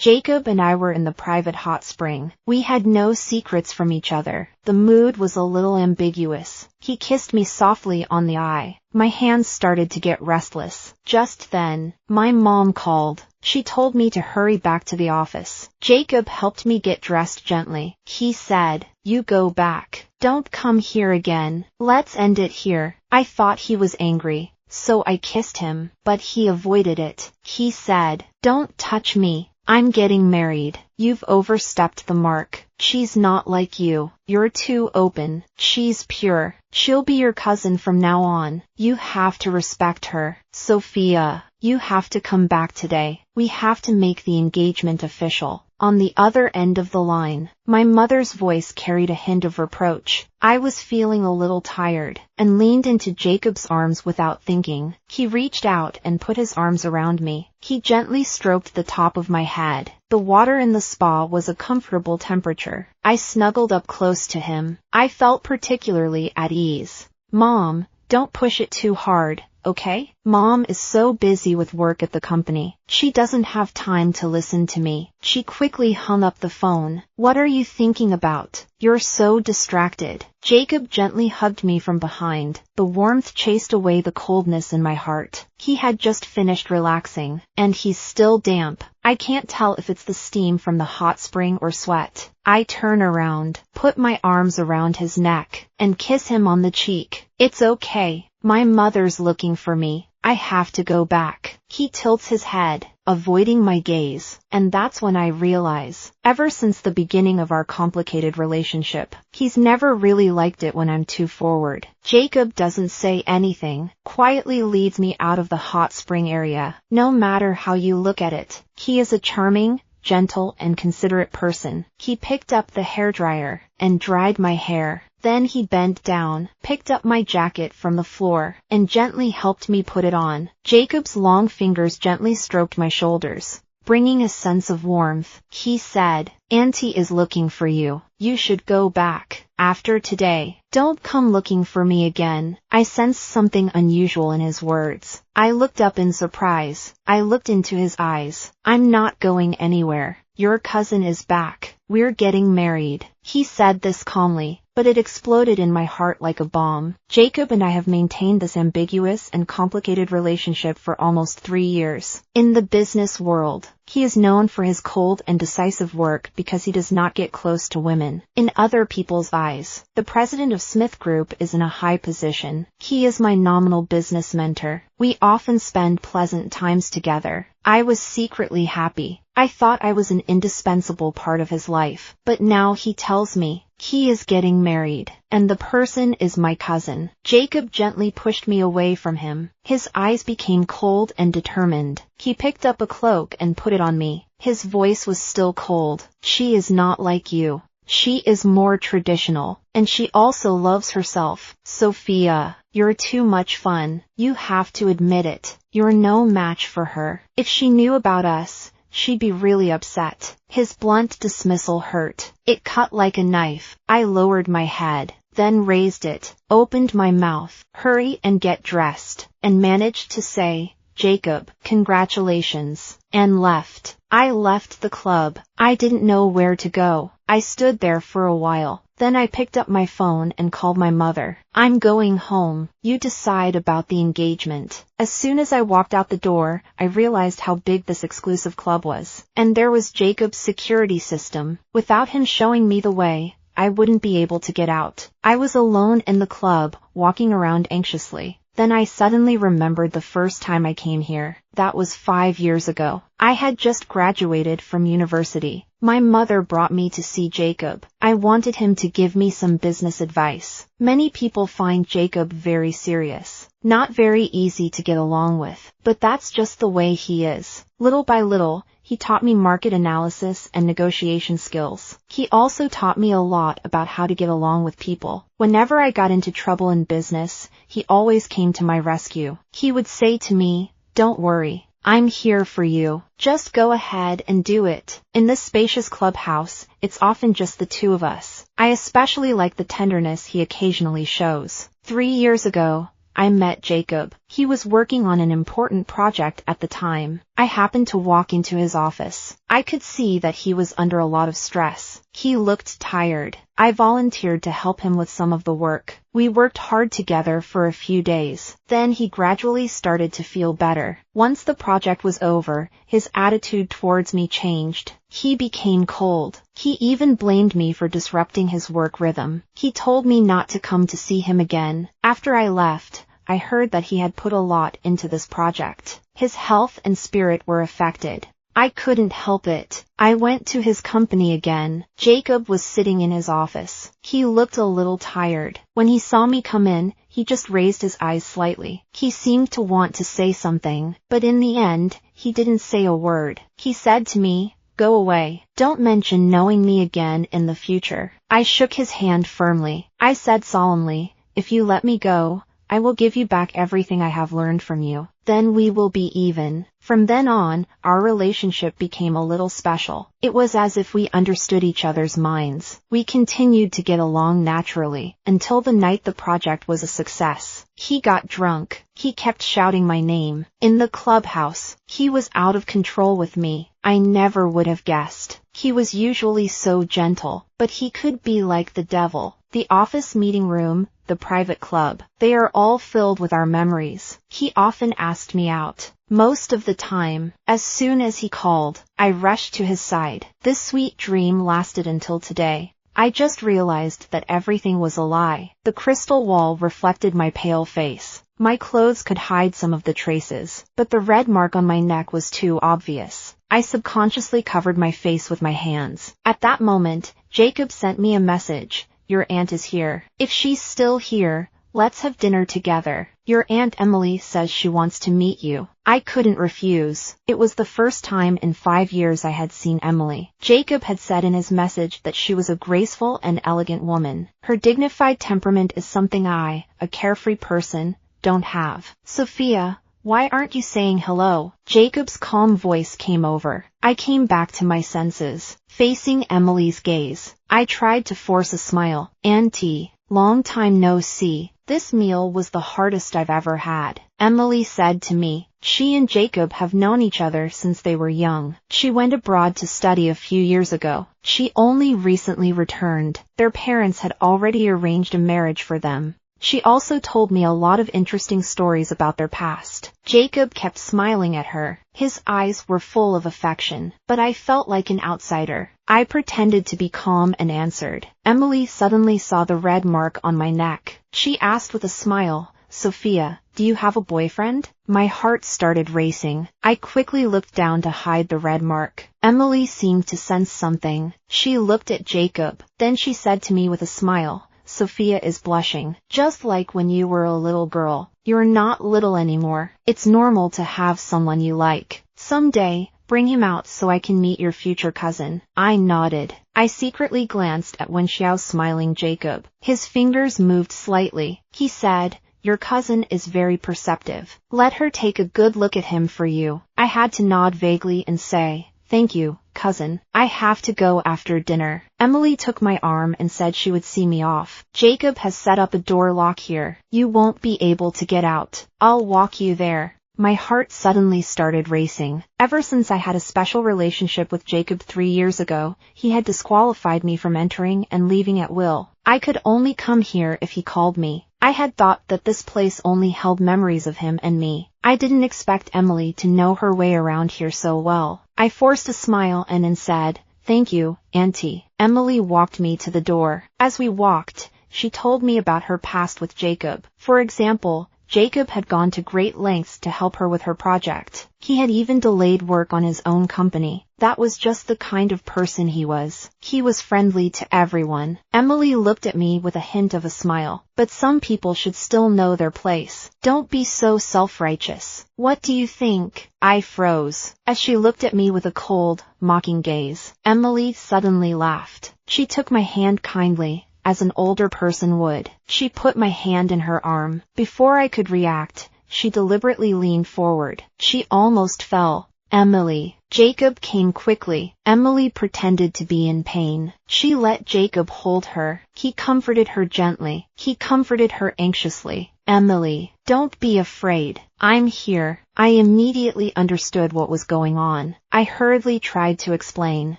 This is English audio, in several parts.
Jacob and I were in the private hot spring. We had no secrets from each other. The mood was a little ambiguous. He kissed me softly on the eye. My hands started to get restless. Just then, my mom called. She told me to hurry back to the office. Jacob helped me get dressed gently. He said, "You go back. Don't come here again. Let's end it here." I thought he was angry, so I kissed him, but he avoided it. He said, "Don't touch me. I'm getting married. You've overstepped the mark. She's not like you. You're too open. She's pure. She'll be your cousin from now on. You have to respect her. Sophia, you have to come back today. We have to make the engagement official." On the other end of the line, my mother's voice carried a hint of reproach. I was feeling a little tired, and leaned into Jacob's arms without thinking. He reached out and put his arms around me. He gently stroked the top of my head. The water in the spa was a comfortable temperature. I snuggled up close to him. I felt particularly at ease. "Mom, don't push it too hard, okay? Mom is so busy with work at the company. She doesn't have time to listen to me." She quickly hung up the phone. "What are you thinking about? You're so distracted." Jacob gently hugged me from behind. The warmth chased away the coldness in my heart. He had just finished relaxing, and he's still damp. I can't tell if it's the steam from the hot spring or sweat. I turn around, put my arms around his neck, and kiss him on the cheek. "It's okay. My mother's looking for me. I have to go back." He tilts his head, avoiding my gaze, and that's when I realize, ever since the beginning of our complicated relationship, he's never really liked it when I'm too forward. Jacob doesn't say anything, quietly leads me out of the hot spring area. No matter how you look at it, he is a charming, gentle, and considerate person. He picked up the hairdryer and dried my hair. Then he bent down, picked up my jacket from the floor, and gently helped me put it on. Jacob's long fingers gently stroked my shoulders, bringing a sense of warmth. He said, "Auntie is looking for you. You should go back. After today, don't come looking for me again." I sensed something unusual in his words. I looked up in surprise. I looked into his eyes. "I'm not going anywhere. Your cousin is back. We're getting married." He said this calmly, but it exploded in my heart like a bomb. Jacob and I have maintained this ambiguous and complicated relationship for almost 3 years. In the business world, he is known for his cold and decisive work because he does not get close to women. In other people's eyes, the president of Smith Group is in a high position. He is my nominal business mentor. We often spend pleasant times together. I was secretly happy. I thought I was an indispensable part of his life. But now he tells me he is getting married, and the person is my cousin. Jacob gently pushed me away from him. His eyes became cold and determined. He picked up a cloak and put it on me. His voice was still cold. "She is not like you. She is more traditional, and she also loves herself. Sophia, you're too much fun. You have to admit it. You're no match for her. If she knew about us, she'd be really upset." His blunt dismissal hurt. It cut like a knife. I lowered my head, then raised it, opened my mouth, "Hurry and get dressed," and managed to say, "Jacob, congratulations," and left. I left the club. I didn't know where to go. I stood there for a while. Then I picked up my phone and called my mother. "I'm going home. You decide about the engagement." As soon as I walked out the door, I realized how big this exclusive club was. And there was Jacob's security system. Without him showing me the way, I wouldn't be able to get out. I was alone in the club, walking around anxiously. Then I suddenly remembered the first time I came here. That was 5 years ago. I had just graduated from university. My mother brought me to see Jacob. I wanted him to give me some business advice. Many people find Jacob very serious, not very easy to get along with, but that's just the way he is. Little by little, he taught me market analysis and negotiation skills. He also taught me a lot about how to get along with people. Whenever I got into trouble in business, he always came to my rescue. He would say to me, "Don't worry. I'm here for you. Just go ahead and do it." In this spacious clubhouse, it's often just the two of us. I especially like the tenderness he occasionally shows. 3 years ago, I met Jacob. He was working on an important project at the time. I happened to walk into his office. I could see that he was under a lot of stress. He looked tired. I volunteered to help him with some of the work. We worked hard together for a few days. Then he gradually started to feel better. Once the project was over, his attitude towards me changed. He became cold. He even blamed me for disrupting his work rhythm. He told me not to come to see him again. After I left, I heard that he had put a lot into this project. His health and spirit were affected. I couldn't help it. I went to his company again. Jacob was sitting in his office. He looked a little tired. When he saw me come in, he just raised his eyes slightly. He seemed to want to say something, but in the end, he didn't say a word. He said to me, "Go away. Don't mention knowing me again in the future." I shook his hand firmly. I said solemnly, "If you let me go, I will give you back everything I have learned from you. Then we will be even." From then on, our relationship became a little special. It was as if we understood each other's minds. We continued to get along naturally, until the night the project was a success. He got drunk. He kept shouting my name. In the clubhouse, he was out of control with me. I never would have guessed. He was usually so gentle, but he could be like the devil. The office meeting room, the private club, they are all filled with our memories. He often asked me out. Most of the time, as soon as he called, I rushed to his side. This sweet dream lasted until today. I just realized that everything was a lie. The crystal wall reflected my pale face. My clothes could hide some of the traces, but the red mark on my neck was too obvious. I subconsciously covered my face with my hands. At that moment, Jacob sent me a message. "Your aunt is here. If she's still here, let's have dinner together. Your Aunt Emily says she wants to meet you." I couldn't refuse. It was the first time in 5 years I had seen Emily. Jacob had said in his message that she was a graceful and elegant woman. Her dignified temperament is something I, a carefree person, don't have. "Sophia, why aren't you saying hello?" Jacob's calm voice came over. I came back to my senses, facing Emily's gaze. I tried to force a smile. "Auntie, long time no see. This meal was the hardest I've ever had." Emily said to me. She and Jacob have known each other since they were young. She went abroad to study a few years ago. She only recently returned. Their parents had already arranged a marriage for them. She also told me a lot of interesting stories about their past. Jacob kept smiling at her. His eyes were full of affection, but I felt like an outsider. I pretended to be calm and answered. Emily suddenly saw the red mark on my neck. She asked with a smile, "Sophia, do you have a boyfriend?" My heart started racing. I quickly looked down to hide the red mark. Emily seemed to sense something. She looked at Jacob. Then she said to me with a smile, "Sophia is blushing. Just like when you were a little girl. You're not little anymore. It's normal to have someone you like. Someday, bring him out so I can meet your future cousin." I nodded. I secretly glanced at Wenxiao's smiling Jacob. His fingers moved slightly. He said, "Your cousin is very perceptive. Let her take a good look at him for you." I had to nod vaguely and say, "Thank you, cousin. I have to go after dinner." Emily took my arm and said she would see me off. "Jacob has set up a door lock here. You won't be able to get out. I'll walk you there." My heart suddenly started racing. Ever since I had a special relationship with Jacob 3 years ago, he had disqualified me from entering and leaving at will. I could only come here if he called me. I had thought that this place only held memories of him and me. I didn't expect Emily to know her way around here so well. I forced a smile and then said, "Thank you, Auntie." Emily walked me to the door. As we walked, she told me about her past with Jacob. For example, Jacob had gone to great lengths to help her with her project. He had even delayed work on his own company. That was just the kind of person he was. He was friendly to everyone. Emily looked at me with a hint of a smile. "But some people should still know their place. Don't be so self-righteous. What do you think?" I froze. As she looked at me with a cold, mocking gaze, Emily suddenly laughed. She took my hand kindly, as an older person would. She put my hand in her arm. Before I could react, she deliberately leaned forward. She almost fell, Emily. Jacob came quickly. Emily pretended to be in pain. She let Jacob hold her. He comforted her gently. He comforted her anxiously. Emily, don't be afraid. I'm here. I immediately understood what was going on. I hurriedly tried to explain.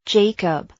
Jacob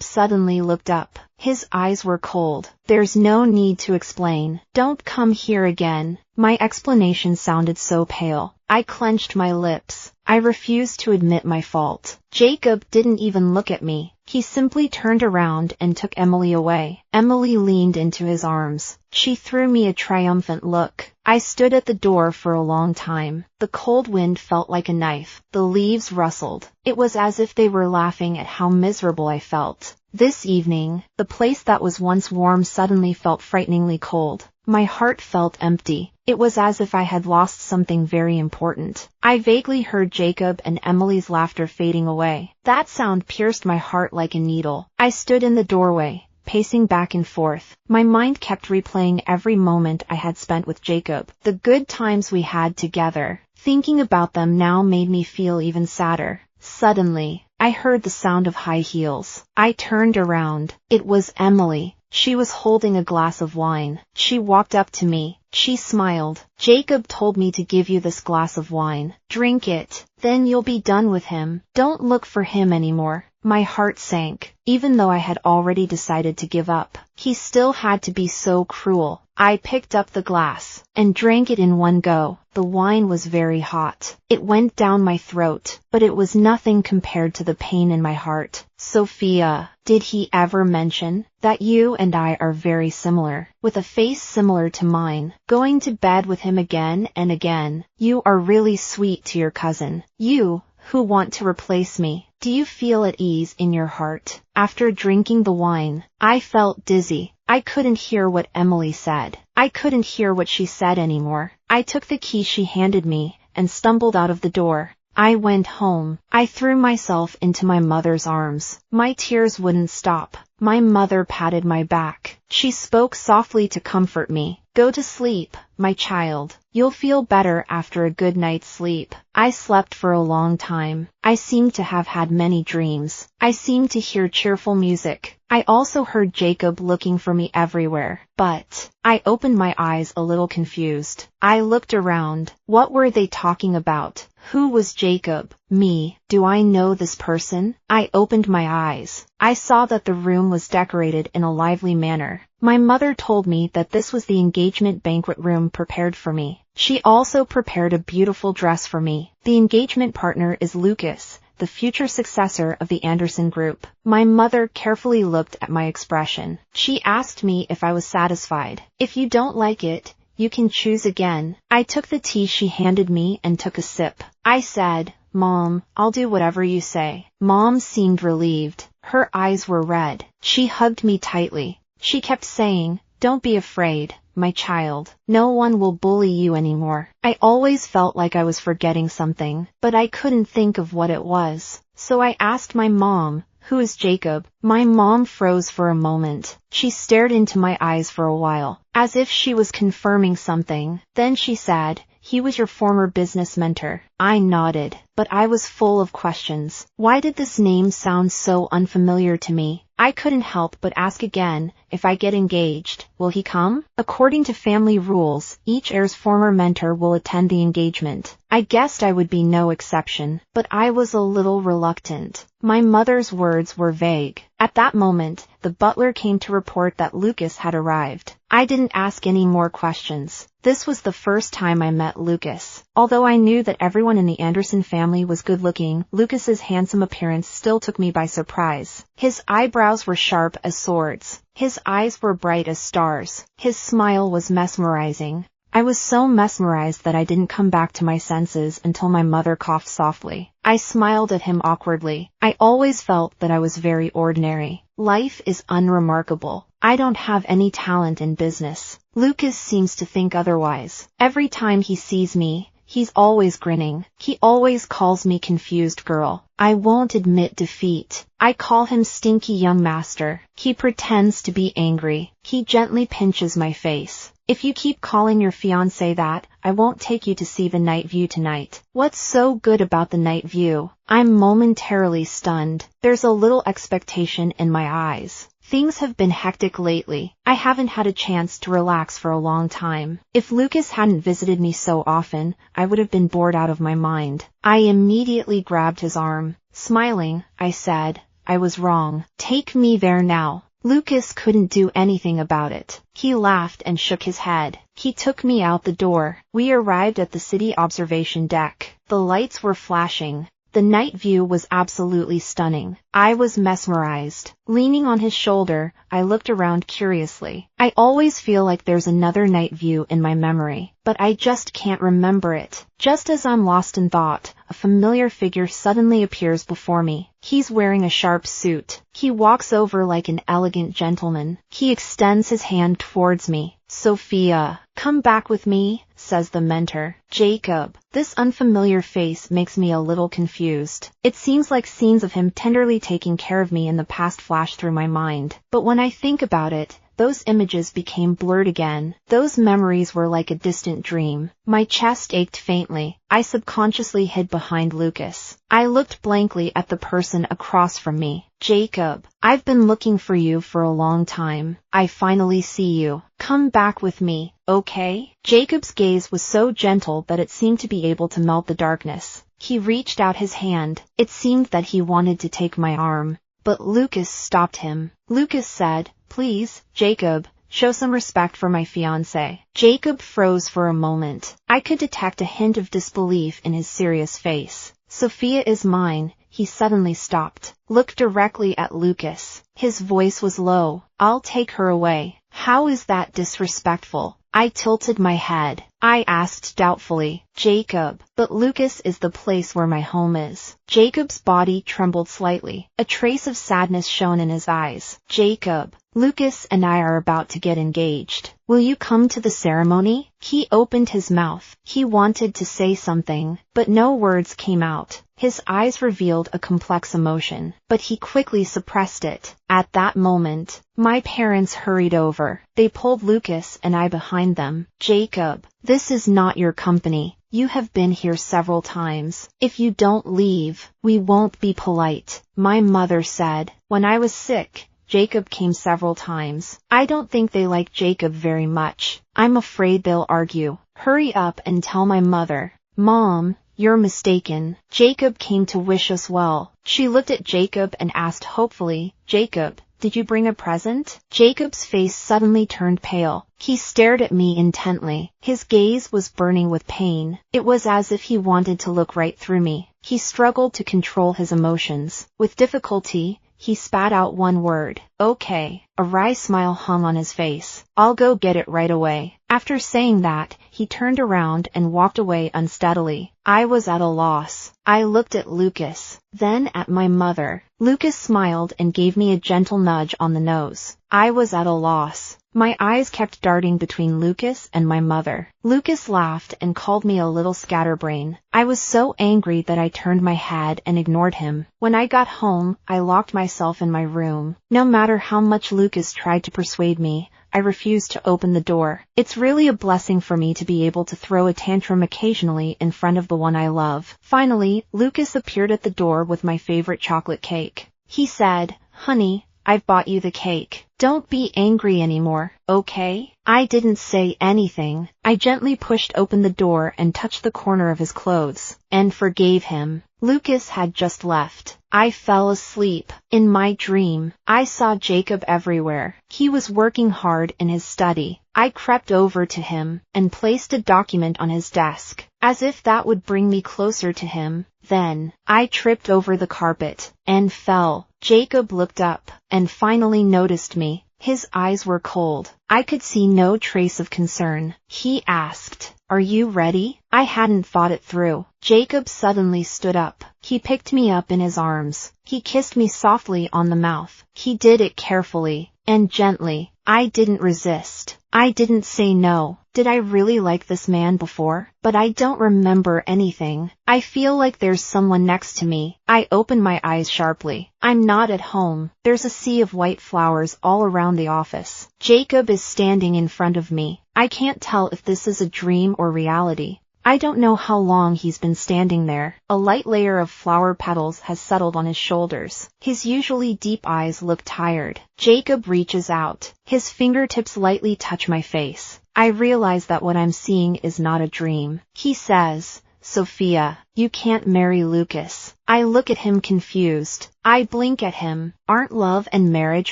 suddenly looked up. His eyes were cold. There's no need to explain. Don't come here again. My explanation sounded so pale. I clenched my lips. I refused to admit my fault. Jacob didn't even look at me. He simply turned around and took Emily away. Emily leaned into his arms. She threw me a triumphant look. I stood at the door for a long time. The cold wind felt like a knife. The leaves rustled. It was as if they were laughing at how miserable I felt. This evening, the place that was once warm suddenly felt frighteningly cold. My heart felt empty. It was as if I had lost something very important. I vaguely heard Jacob and Emily's laughter fading away. That sound pierced my heart like a needle. I stood in the doorway, pacing back and forth. My mind kept replaying every moment I had spent with Jacob, the good times we had together. Thinking about them now made me feel even sadder. Suddenly, I heard the sound of high heels. I turned around. It was Emily. She was holding a glass of wine. She walked up to me. She smiled. Jacob told me to give you this glass of wine. Drink it. Then you'll be done with him. Don't look for him anymore. My heart sank. Even though I had already decided to give up, he still had to be so cruel. I picked up the glass and drank it in one go. The wine was very hot. It went down my throat, but it was nothing compared to the pain in my heart. Sophia, did he ever mention that you and I are very similar, with a face similar to mine? Going to bed with him again and again. You are really sweet to your cousin. You, who want to replace me. Do you feel at ease in your heart? After drinking the wine, I felt dizzy. I couldn't hear what Emily said. I couldn't hear what she said anymore. I took the key she handed me and stumbled out of the door. I went home. I threw myself into my mother's arms. My tears wouldn't stop. My mother patted my back. She spoke softly to comfort me. Go to sleep, my child. You'll feel better after a good night's sleep. I slept for a long time. I seemed to have had many dreams. I seemed to hear cheerful music. I also heard Jacob looking for me everywhere. But I opened my eyes a little confused. I looked around. What were they talking about? Who was Jacob? Me. Do I know this person? I opened my eyes. I saw that the room was decorated in a lively manner. My mother told me that this was the engagement banquet room prepared for me. She also prepared a beautiful dress for me. The engagement partner is Lucas, the future successor of the Anderson Group. My mother carefully looked at my expression. She asked me if I was satisfied. If you don't like it, you can choose again. I took the tea she handed me and took a sip. I said, Mom, I'll do whatever you say. Mom seemed relieved. Her eyes were red. She hugged me tightly. She kept saying, don't be afraid, my child. No one will bully you anymore. I always felt like I was forgetting something, but I couldn't think of what it was. So I asked my mom, who is Jacob? My mom froze for a moment. She stared into my eyes for a while, as if she was confirming something. Then she said, he was your former business mentor. I nodded, but I was full of questions. Why did this name sound so unfamiliar to me? I couldn't help but ask again, if I get engaged, will he come? According to family rules, each heir's former mentor will attend the engagement. I guessed I would be no exception, but I was a little reluctant. My mother's words were vague. At that moment, the butler came to report that Lucas had arrived. I didn't ask any more questions. This was the first time I met Lucas. Although I knew that everyone in the Anderson family was good-looking, Lucas's handsome appearance still took me by surprise. His eyebrows were sharp as swords. His eyes were bright as stars. His smile was mesmerizing. I was so mesmerized that I didn't come back to my senses until my mother coughed softly. I smiled at him awkwardly. I always felt that I was very ordinary. Life is unremarkable. I don't have any talent in business. Lucas seems to think otherwise. Every time he sees me, he's always grinning. He always calls me confused girl. I won't admit defeat. I call him stinky young master. He pretends to be angry. He gently pinches my face. If you keep calling your fiancé that, I won't take you to see the night view tonight. What's so good about the night view? I'm momentarily stunned. There's a little expectation in my eyes. Things have been hectic lately. I haven't had a chance to relax for a long time. If Lucas hadn't visited me so often, I would have been bored out of my mind. I immediately grabbed his arm. Smiling, I said, I was wrong. Take me there now. Lucas couldn't do anything about it. He laughed and shook his head. He took me out the door. We arrived at the city observation deck. The lights were flashing. The night view was absolutely stunning. I was mesmerized. Leaning on his shoulder, I looked around curiously. I always feel like there's another night view in my memory, but I just can't remember it. Just as I'm lost in thought, a familiar figure suddenly appears before me. He's wearing a sharp suit. He walks over like an elegant gentleman. He extends his hand towards me. Sophia, come back with me, says the mentor. Jacob. This unfamiliar face makes me a little confused. It seems like scenes of him tenderly taking care of me in the past flash through my mind. But when I think about it, those images became blurred again. Those memories were like a distant dream. My chest ached faintly. I subconsciously hid behind Lucas. I looked blankly at the person across from me. Jacob, I've been looking for you for a long time. I finally see you. Come back with me, okay? Jacob's gaze was so gentle that it seemed to be able to melt the darkness. He reached out his hand. It seemed that he wanted to take my arm. But Lucas stopped him. Lucas said, Please, Jacob, show some respect for my fiancé. Jacob froze for a moment. I could detect a hint of disbelief in his serious face. Sophia is mine. He suddenly stopped. Looked directly at Lucas. His voice was low. I'll take her away. How is that disrespectful? I tilted my head. I asked doubtfully, Jacob, but Lucas is the place where my home is. Jacob's body trembled slightly. A trace of sadness shone in his eyes. Jacob, Lucas and I are about to get engaged. Will you come to the ceremony? He opened his mouth. He wanted to say something, but no words came out. His eyes revealed a complex emotion, but he quickly suppressed it. At that moment, my parents hurried over. They pulled Lucas and I behind them. Jacob, this is not your company. You have been here several times. If you don't leave, we won't be polite. My mother said, when I was sick, Jacob came several times. I don't think they like Jacob very much. I'm afraid they'll argue. Hurry up and tell my mother. Mom, you're mistaken. Jacob came to wish us well. She looked at Jacob and asked hopefully, Jacob, did you bring a present? Jacob's face suddenly turned pale. He stared at me intently. His gaze was burning with pain. It was as if he wanted to look right through me. He struggled to control his emotions. With difficulty, he spat out one word. Okay. A wry smile hung on his face. I'll go get it right away. After saying that, he turned around and walked away unsteadily. I was at a loss. I looked at Lucas, then at my mother. Lucas smiled and gave me a gentle nudge on the nose. I was at a loss. My eyes kept darting between Lucas and my mother. Lucas laughed and called me a little scatterbrain. I was so angry that I turned my head and ignored him. When I got home, I locked myself in my room. No matter how much Lucas tried to persuade me, I refused to open the door. It's really a blessing for me to be able to throw a tantrum occasionally in front of the one I love. Finally, Lucas appeared at the door with my favorite chocolate cake. He said, Honey, I've bought you the cake. Don't be angry anymore, okay? I didn't say anything. I gently pushed open the door and touched the corner of his clothes, and forgave him. Lucas had just left. I fell asleep. In my dream, I saw Jacob everywhere. He was working hard in his study. I crept over to him and placed a document on his desk, as if that would bring me closer to him. Then, I tripped over the carpet and fell. Jacob looked up and finally noticed me. His eyes were cold. I could see no trace of concern. He asked, Are you ready? I hadn't thought it through. Jacob suddenly stood up. He picked me up in his arms. He kissed me softly on the mouth. He did it carefully and gently. I didn't resist. I didn't say no. Did I really like this man before? But I don't remember anything. I feel like there's someone next to me. I open my eyes sharply. I'm not at home. There's a sea of white flowers all around the office. Jacob is standing in front of me. I can't tell if this is a dream or reality. I don't know how long he's been standing there. A light layer of flower petals has settled on his shoulders. His usually deep eyes look tired. Jacob reaches out. His fingertips lightly touch my face. I realize that what I'm seeing is not a dream. He says, "Sophia, you can't marry Lucas." I look at him confused. I blink at him. Aren't love and marriage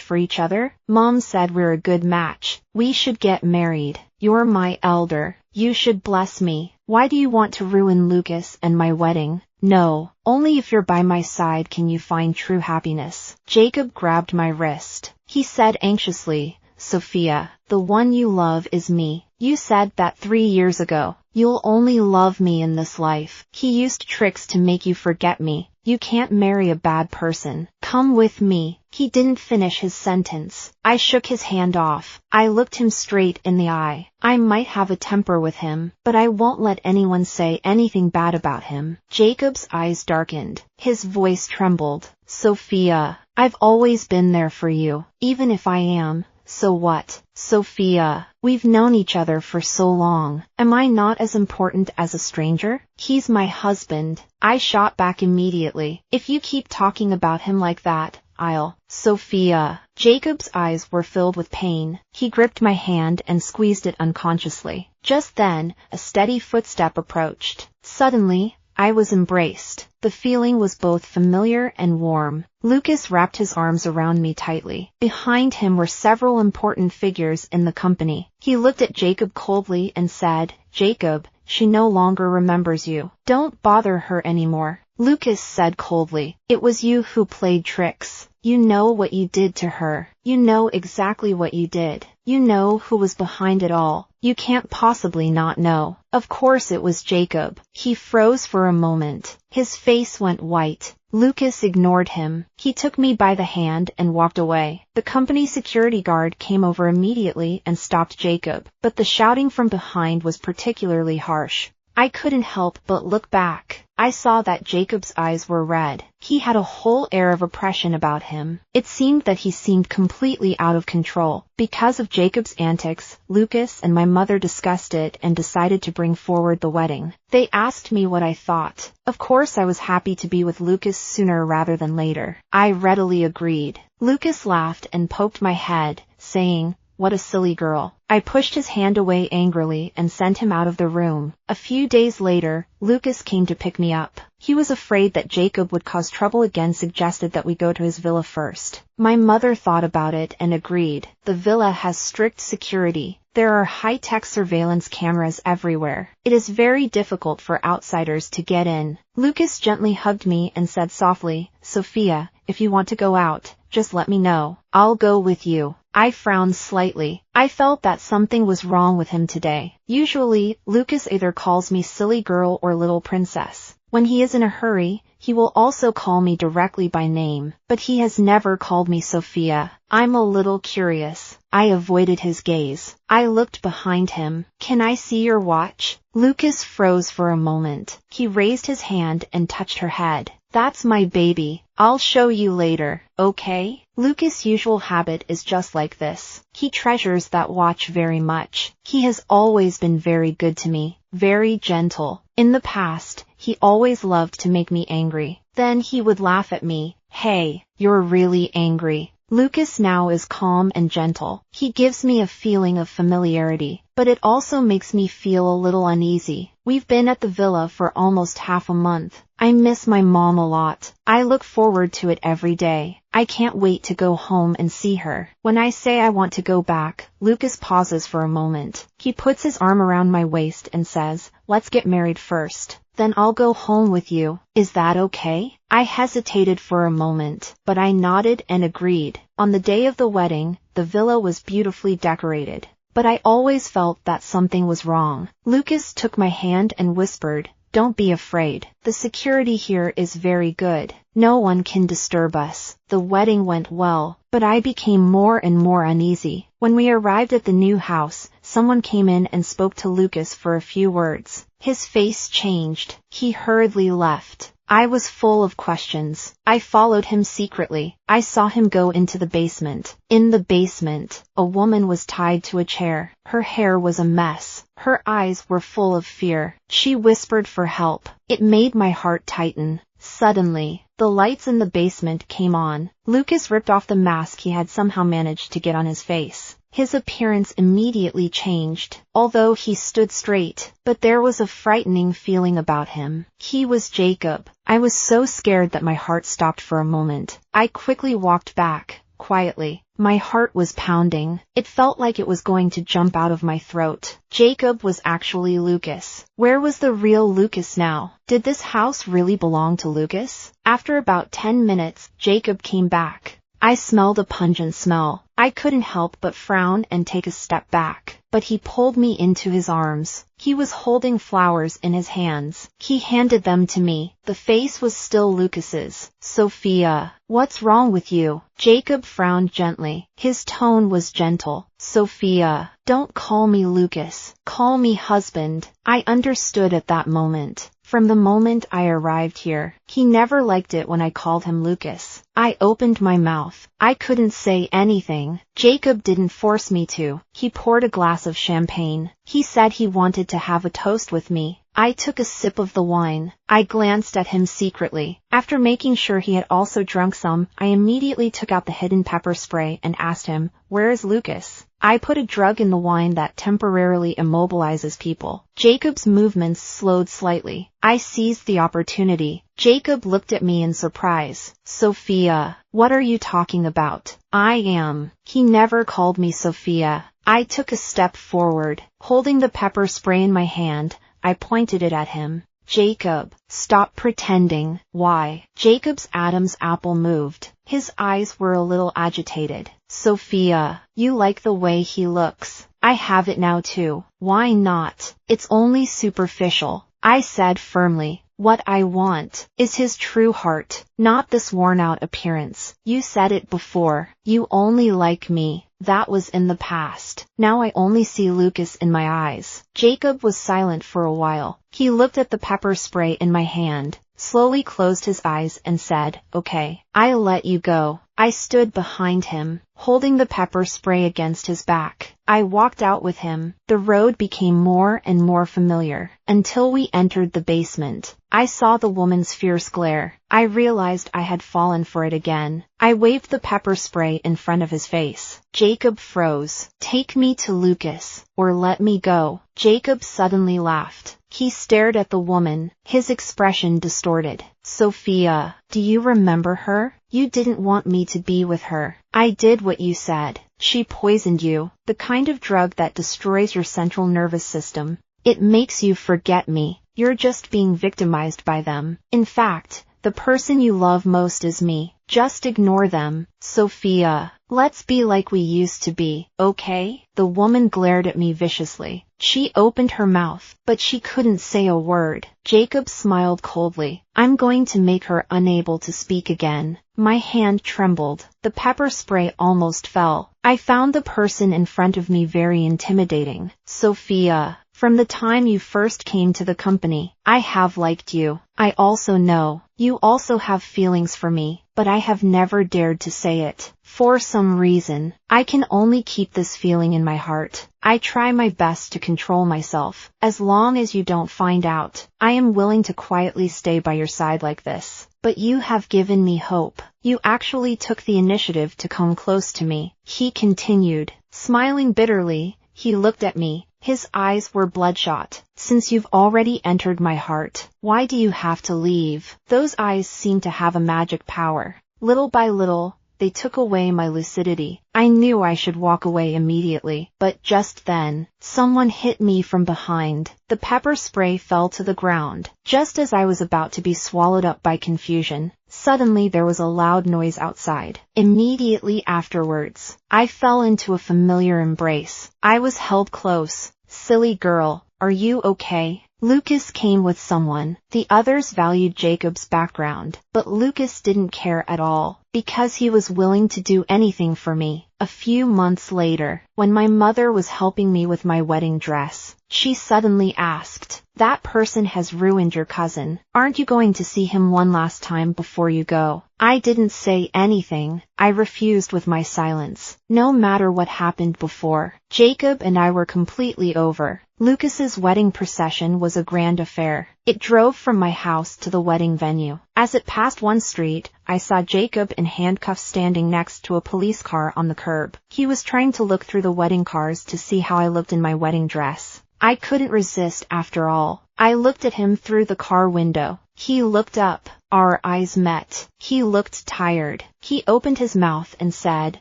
for each other? Mom said we're a good match. We should get married. You're my elder. You should bless me. Why do you want to ruin Lucas and my wedding? No, only if you're by my side can you find true happiness. Jacob grabbed my wrist. He said anxiously, "Sophia, the one you love is me. You said that 3 years ago. You'll only love me in this life. He used tricks to make you forget me. You can't marry a bad person. Come with me." He didn't finish his sentence. I shook his hand off. I looked him straight in the eye. I might have a temper with him, but I won't let anyone say anything bad about him. Jacob's eyes darkened. His voice trembled. "Sophia, I've always been there for you, even if I am. So what? Sophia, we've known each other for so long. Am I not as important as a stranger? He's my husband." I shot back immediately. "If you keep talking about him like that, I'll..." "Sophia." Jacob's eyes were filled with pain. He gripped my hand and squeezed it unconsciously. Just then, a steady footstep approached. Suddenly, I was embraced. The feeling was both familiar and warm. Lucas wrapped his arms around me tightly. Behind him were several important figures in the company. He looked at Jacob coldly and said, "Jacob, she no longer remembers you. Don't bother her anymore." Lucas said coldly, "It was you who played tricks. You know what you did to her. You know exactly what you did. You know who was behind it all. You can't possibly not know." Of course it was Jacob. He froze for a moment. His face went white. Lucas ignored him. He took me by the hand and walked away. The company security guard came over immediately and stopped Jacob, but the shouting from behind was particularly harsh. I couldn't help but look back. I saw that Jacob's eyes were red. He had a whole air of oppression about him. It seemed that he seemed completely out of control. Because of Jacob's antics, Lucas and my mother discussed it and decided to bring forward the wedding. They asked me what I thought. Of course I was happy to be with Lucas sooner rather than later. I readily agreed. Lucas laughed and poked my head, saying, "What a silly girl." I pushed his hand away angrily and sent him out of the room. A few days later, Lucas came to pick me up. He was afraid that Jacob would cause trouble again, suggested that we go to his villa first. My mother thought about it and agreed. The villa has strict security. There are high-tech surveillance cameras everywhere. It is very difficult for outsiders to get in. Lucas gently hugged me and said softly, "Sophia, if you want to go out, just let me know. I'll go with you." I frowned slightly. I felt that something was wrong with him today. Usually, Lucas either calls me silly girl or little princess. When he is in a hurry, he will also call me directly by name, but he has never called me Sophia. I'm a little curious. I avoided his gaze. I looked behind him. "Can I see your watch?" Lucas froze for a moment. He raised his hand and touched her head. "That's my baby. I'll show you later, okay?" Lucas' usual habit is just like this. He treasures that watch very much. He has always been very good to me, very gentle. In the past, he always loved to make me angry. Then he would laugh at me. "Hey, you're really angry." Lucas now is calm and gentle. He gives me a feeling of familiarity, but it also makes me feel a little uneasy. We've been at the villa for almost half a month. I miss my mom a lot. I look forward to it every day. I can't wait to go home and see her. When I say I want to go back, Lucas pauses for a moment. He puts his arm around my waist and says, "Let's get married first. Then I'll go home with you. Is that okay?" I hesitated for a moment, but I nodded and agreed. On the day of the wedding, the villa was beautifully decorated, but I always felt that something was wrong. Lucas took my hand and whispered, "Don't be afraid. The security here is very good." No one can disturb us. The wedding went well, but I became more and more uneasy. When we arrived at the new house, someone came in and spoke to Lucas for a few words. His face changed. He hurriedly left. I was full of questions. I followed him secretly. I saw him go into the basement. In the basement, a woman was tied to a chair. Her hair was a mess. Her eyes were full of fear. She whispered for help. It made my heart tighten. Suddenly, the lights in the basement came on. Lucas ripped off the mask he had somehow managed to get on his face. His appearance immediately changed, although he stood straight, but there was a frightening feeling about him. He was Jacob. I was so scared that my heart stopped for a moment. I quickly walked back, quietly. My heart was pounding. It felt like it was going to jump out of my throat. Jacob was actually Lucas. Where was the real Lucas now? Did this house really belong to Lucas? After about 10 minutes, Jacob came back. I smelled a pungent smell. I couldn't help but frown and take a step back, but he pulled me into his arms. He was holding flowers in his hands. He handed them to me. The face was still Lucas's. Sophia, what's wrong with you? Jacob frowned gently. His tone was gentle. Sophia, don't call me Lucas. Call me husband. I understood at that moment. From the moment I arrived here, he never liked it when I called him Lucas. I opened my mouth. I couldn't say anything. Jacob didn't force me to. He poured a glass of champagne. He said he wanted to have a toast with me. I took a sip of the wine. I glanced at him secretly. After making sure he had also drunk some, I immediately took out the hidden pepper spray and asked him, "Where is Lucas?" I put a drug in the wine that temporarily immobilizes people. Jacob's movements slowed slightly. I seized the opportunity. Jacob looked at me in surprise. Sophia, what are you talking about? I am. He never called me Sophia. I took a step forward. Holding the pepper spray in my hand, I pointed it at him. Jacob, stop pretending. Why? Jacob's Adam's apple moved. His eyes were a little agitated. Sophia, you like the way he looks. I have it now too. Why not? It's only superficial. I said firmly. What I want is his true heart, not this worn-out appearance. You said it before. You only like me. That was in the past. Now I only see Lucas in my eyes. Jacob was silent for a while. He looked at the pepper spray in my hand, slowly closed his eyes and said, "Okay, I'll let you go." I stood behind him, holding the pepper spray against his back. I walked out with him. The road became more and more familiar, until we entered the basement. I saw the woman's fierce glare. I realized I had fallen for it again. I waved the pepper spray in front of his face. Jacob froze. Take me to Lucas, or let me go. Jacob suddenly laughed. He stared at the woman, his expression distorted. Sophia, do you remember her? You didn't want me to be with her. I did what you said. She poisoned you, the kind of drug that destroys your central nervous system. It makes you forget me. You're just being victimized by them. In fact, the person you love most is me. Just ignore them. Sophia, let's be like we used to be, okay? The woman glared at me viciously. She opened her mouth, but she couldn't say a word. Jacob smiled coldly. I'm going to make her unable to speak again. My hand trembled. The pepper spray almost fell. I found the person in front of me very intimidating. Sophia, from the time you first came to the company, I have liked you. I also know you also have feelings for me, but I have never dared to say it. For some reason, I can only keep this feeling in my heart. I try my best to control myself. As long as you don't find out, I am willing to quietly stay by your side like this. But you have given me hope. You actually took the initiative to come close to me. He continued. Smiling bitterly, he looked at me. His eyes were bloodshot. Since you've already entered my heart, why do you have to leave? Those eyes seemed to have a magic power. Little by little, they took away my lucidity. I knew I should walk away immediately, but just then, someone hit me from behind. The pepper spray fell to the ground. Just as I was about to be swallowed up by confusion, suddenly there was a loud noise outside. Immediately afterwards, I fell into a familiar embrace. I was held close. Silly girl, are you okay? Lucas came with someone. The others valued Jacob's background, but Lucas didn't care at all, because he was willing to do anything for me. A few months later, when my mother was helping me with my wedding dress, she suddenly asked, "That person has ruined your cousin. Aren't you going to see him one last time before you go?" I didn't say anything. I refused with my silence. No matter what happened before, Jacob and I were completely over. Lucas's wedding procession was a grand affair. It drove from my house to the wedding venue. As it passed one street, I saw Jacob in handcuffs standing next to a police car on the curb. He was trying to look through the wedding cars to see how I looked in my wedding dress. I couldn't resist after all. I looked at him through the car window. He looked up. Our eyes met. He looked tired. He opened his mouth and said,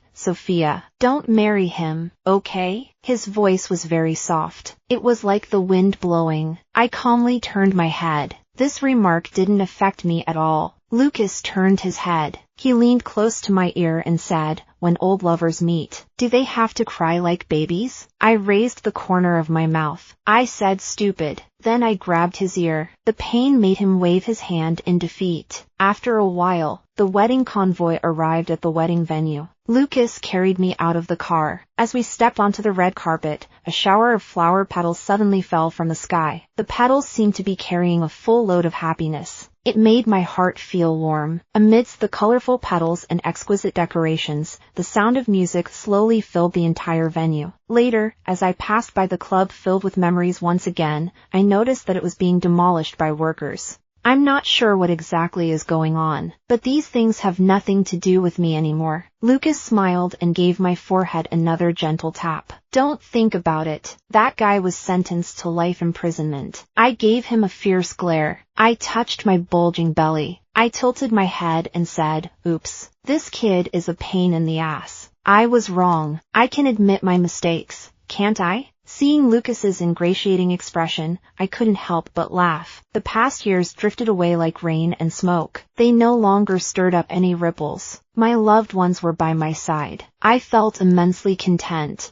"Sophia, don't marry him, okay?" His voice was very soft. It was like the wind blowing. I calmly turned my head. This remark didn't affect me at all. Lucas turned his head. He leaned close to my ear and said, "When old lovers meet, do they have to cry like babies?" I raised the corner of my mouth. I said, "Stupid." Then I grabbed his ear. The pain made him wave his hand in defeat. After a while, the wedding convoy arrived at the wedding venue. Lucas carried me out of the car. As we stepped onto the red carpet, a shower of flower petals suddenly fell from the sky. The petals seemed to be carrying a full load of happiness. It made my heart feel warm. Amidst the colorful petals and exquisite decorations, the sound of music slowly filled the entire venue. Later, as I passed by the club filled with memories once again, I noticed that it was being demolished by workers. I'm not sure what exactly is going on, but these things have nothing to do with me anymore. Lucas smiled and gave my forehead another gentle tap. "Don't think about it. That guy was sentenced to life imprisonment." I gave him a fierce glare. I touched my bulging belly. I tilted my head and said, "Oops, this kid is a pain in the ass. I was wrong. I can admit my mistakes, can't I?" Seeing Lucas's ingratiating expression, I couldn't help but laugh. The past years drifted away like rain and smoke. They no longer stirred up any ripples. My loved ones were by my side. I felt immensely content.